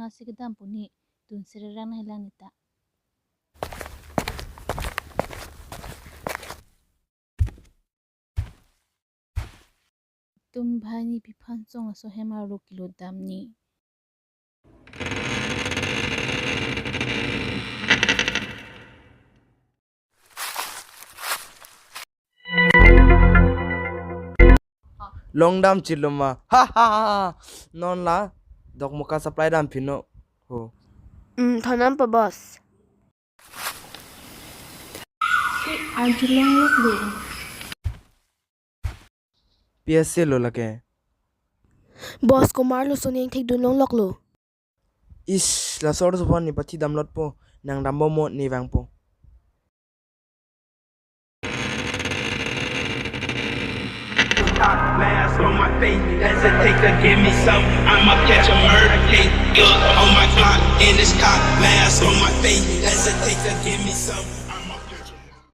na sigdam puni tun sirang na hilang nita. Tum bhani piphan song aso hemaro kilo damni. long dam chiluma ha ha ha non la dok muka supply dam pino ho Thonam pa boss. Arjulong loklu. PSC lo lake Boss ko marlo so neng thik dunlong loklo. is la sor so ni pathi dam lot po nang dambo mo ni wang po Last on my face, hesitate to give me some. I'ma catch a murder case. On my clock in this cop, last on my face, hesitate to give me some.